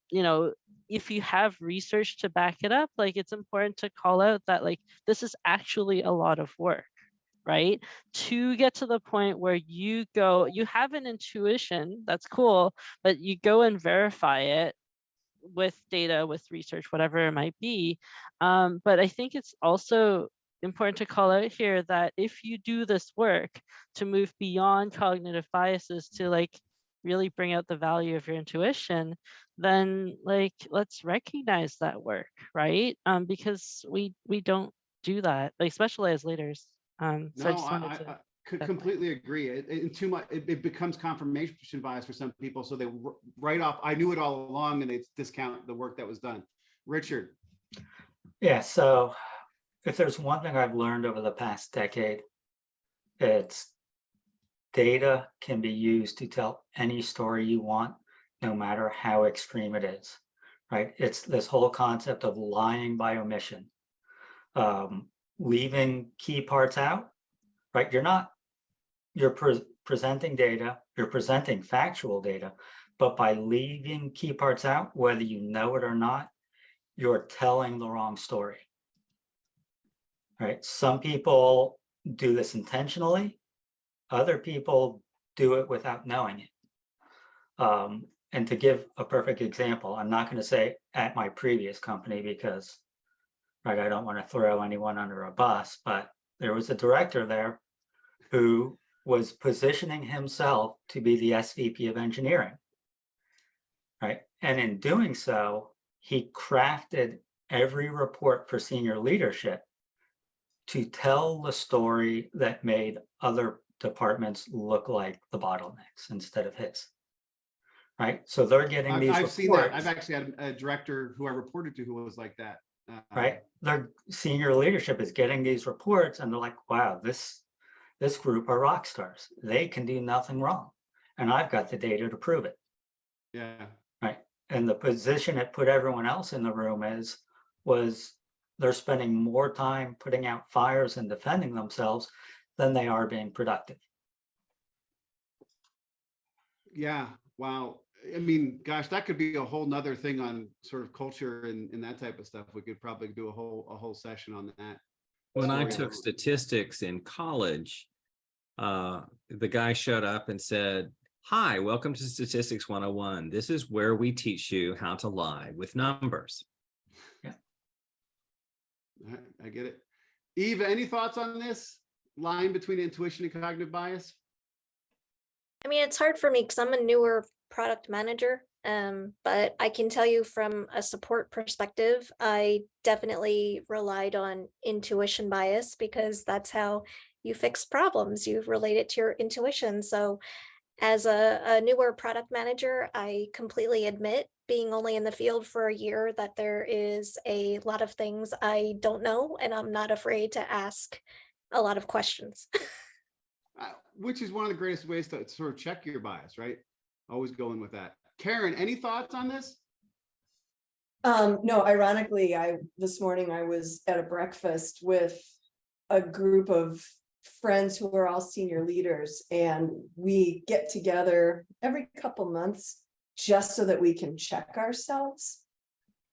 Speaker 3: if you have research to back it up, like it's important to call out that like this is actually a lot of work, right? To get to the point where you have an intuition, that's cool, but you go and verify it with data, with research, whatever it might be. But I think it's also important to call out here that if you do this work to move beyond cognitive biases to like really bring out the value of your intuition, then like let's recognize that work, right? Because we don't do that, like, especially as leaders. So I
Speaker 1: No,
Speaker 3: just wanted to
Speaker 1: I could completely agree. Too much, it becomes confirmation bias for some people. So they write off, I knew it all along, and they discount the work that was done. Richard.
Speaker 6: Yeah, so if there's one thing I've learned over the past decade, it's data can be used to tell any story you want, no matter how extreme it is, right? It's this whole concept of lying by omission, leaving key parts out, right? You're presenting data, you're presenting factual data, but by leaving key parts out, whether you know it or not, you're telling the wrong story, right? Some people do this intentionally, other people do it without knowing it. And to give a perfect example, I'm not going to say at my previous company because, right, I don't want to throw anyone under a bus, but there was a director there who was positioning himself to be the SVP of engineering, right? And in doing so, he crafted every report for senior leadership to tell the story that made other departments look like the bottlenecks instead of his, right? So they're getting these
Speaker 1: I've seen that.
Speaker 6: reports.
Speaker 1: I've actually had a director who I reported to who was like that.
Speaker 6: Right? Their senior leadership is getting these reports and they're like, wow, this group are rock stars. They can do nothing wrong. And I've got the data to prove it.
Speaker 1: Yeah.
Speaker 6: Right. And the position it put everyone else in the room was they're spending more time putting out fires and defending themselves than they are being productive.
Speaker 1: Yeah. Wow. I mean, gosh, that could be a whole nother thing on sort of culture and that type of stuff. We could probably do a whole session on that.
Speaker 7: When I
Speaker 1: Story
Speaker 7: took
Speaker 1: alone.
Speaker 7: statistics in college, the guy showed up and said, "Hi, welcome to Statistics 101. This is where we teach you how to lie with numbers."
Speaker 6: Yeah.
Speaker 1: I get it. Eva, any thoughts on this line between intuition and cognitive bias?
Speaker 2: I mean, it's hard for me because I'm a newer product manager, but I can tell you from a support perspective, I definitely relied on intuition bias because that's how you fix problems. You relate it to your intuition. So as a newer product manager, I completely admit, being only in the field for a year, that there is a lot of things I don't know, and I'm not afraid to ask a lot of questions.
Speaker 1: Which is one of the greatest ways to sort of check your bias, right? Always going with that. Karen, any thoughts on this?
Speaker 8: No, ironically, this morning I was at a breakfast with a group of friends who are all senior leaders, and we get together every couple months just so that we can check ourselves.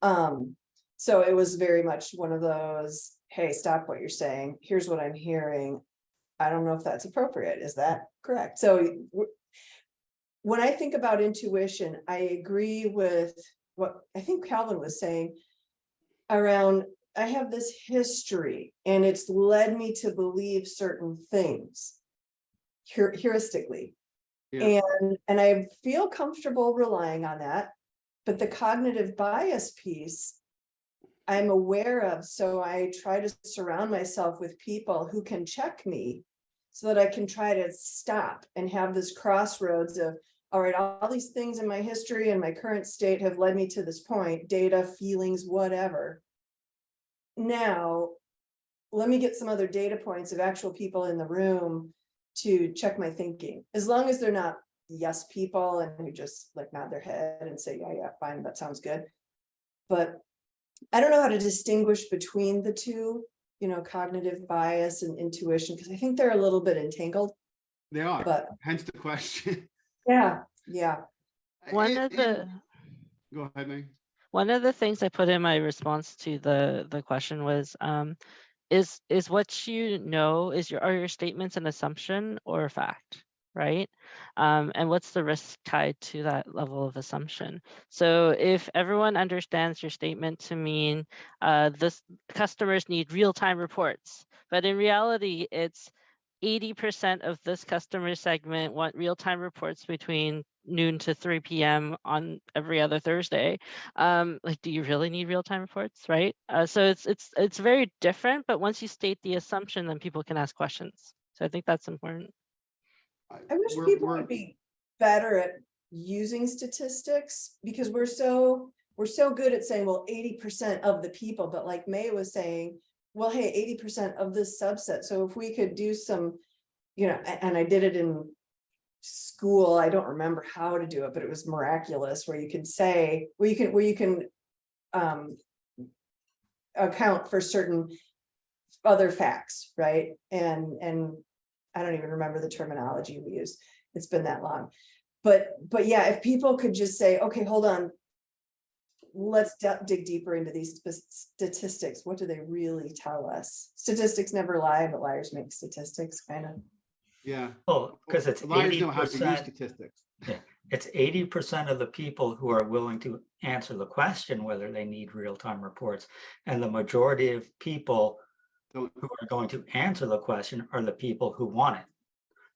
Speaker 8: So it was very much one of those, hey, stop what you're saying. Here's what I'm hearing. I don't know if that's appropriate. Is that correct? So when I think about intuition, I agree with what I think Calvin was saying around, I have this history and it's led me to believe certain things heuristically.
Speaker 1: Yeah.
Speaker 8: And I feel comfortable relying on that. But the cognitive bias piece, I'm aware of, so I try to surround myself with people who can check me so that I can try to stop and have this crossroads of, all right, all these things in my history and my current state have led me to this point, data, feelings, whatever. Now, let me get some other data points of actual people in the room to check my thinking. As long as they're not yes people and who just like nod their head and say, yeah, fine, that sounds good. But I don't know how to distinguish between the two, cognitive bias and intuition, because I think they're a little bit entangled.
Speaker 1: They are,
Speaker 8: but
Speaker 1: hence the question.
Speaker 8: Yeah.
Speaker 3: One of the
Speaker 1: Go ahead, May.
Speaker 3: One of the things I put in my response to the question was, is what you know, are your statements an assumption or a fact, right? And what's the risk tied to that level of assumption? So if everyone understands your statement to mean this customers need real-time reports, but in reality it's 80% of this customer segment want real-time reports between noon to 3 p.m. on every other Thursday. Like, do you really need real-time reports, right? So it's very different, but once you state the assumption, then people can ask questions. So I think that's important.
Speaker 8: I wish people would be better at using statistics, because we're so good at saying, well, 80% of the people, but like May was saying, well, hey, 80% of this subset. So if we could do some, and I did it in school, I don't remember how to do it, but it was miraculous, where you can say, where you can account for certain other facts, right? And I don't even remember the terminology we use. It's been that long. But yeah, if people could just say, okay, hold on, let's dig deeper into these statistics. What do they really tell us? Statistics never lie, but liars make statistics, kind of.
Speaker 1: Yeah.
Speaker 6: Well, because it's
Speaker 1: liars know how to use
Speaker 6: 80%.
Speaker 1: statistics.
Speaker 6: Yeah, it's 80% of the people who are willing to answer the question whether they need real-time reports, and the majority of people who are going to answer the question are the people who want it.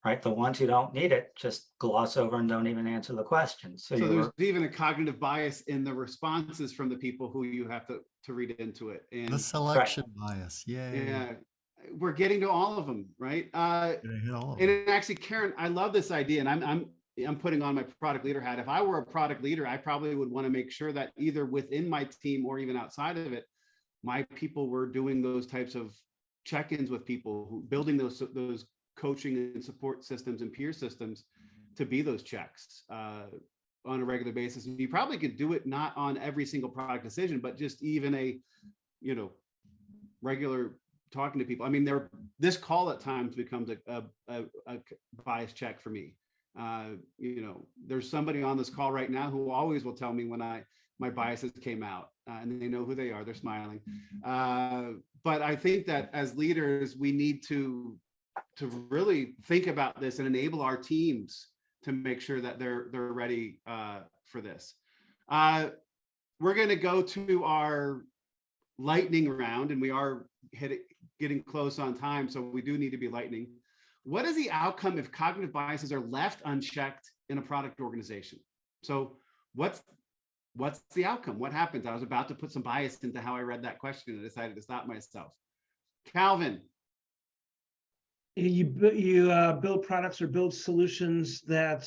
Speaker 6: Right, the ones who don't need it just gloss over and don't even answer the question. So
Speaker 1: there's even a cognitive bias in the responses from the people who you have to read into it. And
Speaker 5: the selection bias,
Speaker 1: yeah, we're getting to all of them, right?
Speaker 5: And
Speaker 1: actually, Karen, I love this idea, and I'm putting on my product leader hat. If I were a product leader, I probably would want to make sure that either within my team or even outside of it, my people were doing those types of check-ins with people, who building those coaching and support systems and peer systems to be those checks on a regular basis. And you probably could do it not on every single product decision, but just even a, regular talking to people. I mean, this call at times becomes a bias check for me. There's somebody on this call right now who always will tell me when my biases came out, and they know who they are. They're smiling. But I think that as leaders, we need to really think about this and enable our teams to make sure that they're ready for this. We're going to go to our lightning round, and we are getting close on time, so we do need to be lightning. What is the outcome if cognitive biases are left unchecked in a product organization? So what's the outcome? What happens? I was about to put some bias into how I read that question and decided to stop myself. Calvin.
Speaker 4: You build products or build solutions that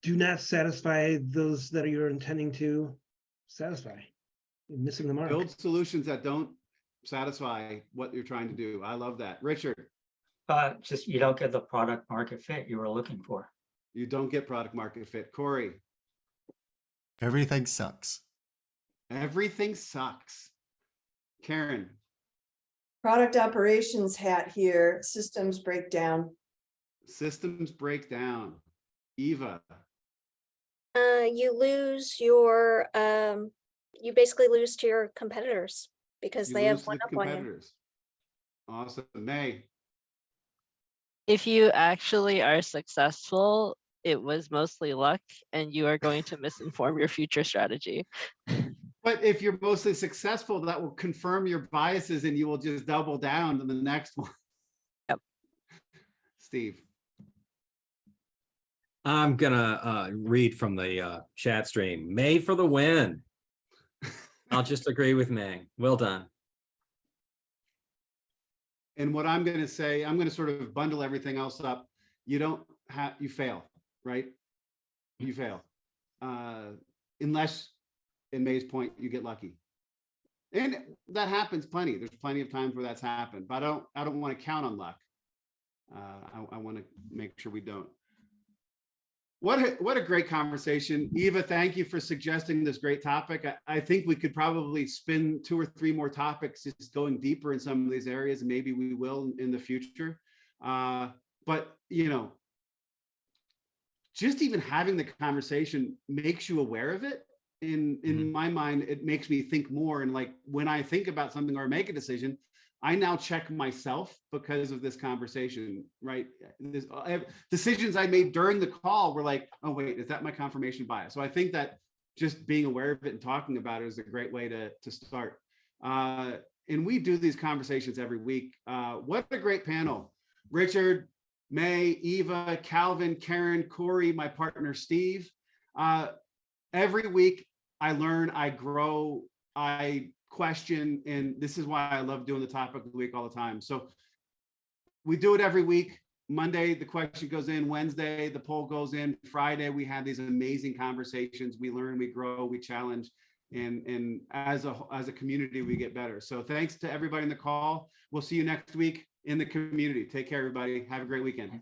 Speaker 4: do not satisfy those that you're intending to satisfy. You're missing the mark.
Speaker 1: Build solutions that don't satisfy what you're trying to do. I love that. Richard.
Speaker 6: Just you don't get the product market fit you were looking for.
Speaker 1: You don't get product market fit. Cory.
Speaker 5: Everything sucks.
Speaker 1: Everything sucks. Karen.
Speaker 8: Product operations hat here. Systems break down.
Speaker 1: Systems break down. Eva.
Speaker 2: You lose your, you basically lose to your competitors because they have one up on you.
Speaker 1: Awesome. May.
Speaker 3: If you actually are successful, it was mostly luck, and you are going to misinform your future strategy.
Speaker 1: But if you're mostly successful, that will confirm your biases and you will just double down to the next one.
Speaker 3: Yep.
Speaker 1: Steve.
Speaker 7: I'm gonna read from the chat stream. May for the win. I'll just agree with May. Well done.
Speaker 1: And what I'm going to say, I'm going to sort of bundle everything else up. You fail, right? You fail. Unless, in May's point, you get lucky. And that happens plenty. There's plenty of times where that's happened, but I don't want to count on luck. I want to make sure we don't. What a great conversation. Eva, thank you for suggesting this great topic. I think we could probably spin 2 or 3 more topics, just going deeper in some of these areas, and maybe we will in the future. But, just even having the conversation makes you aware of it. in my mind, it makes me think more. And like when I think about something or make a decision, I now check myself because of this conversation, right? Decisions I made during the call were like, oh wait, is that my confirmation bias? So I think that just being aware of it and talking about it is a great way to start. And we do these conversations every week. What a great panel. Richard, May, Eva, Calvin, Karen, Cory, my partner, Steve. Every week I learn, I grow, I question, and this is why I love doing the topic of the week all the time. So we do it every week. Monday, the question goes in. Wednesday, the poll goes in. Friday, we have these amazing conversations. We learn, we grow, we challenge. And as a community, we get better. So thanks to everybody in the call. We'll see you next week in the community. Take care, everybody. Have a great weekend.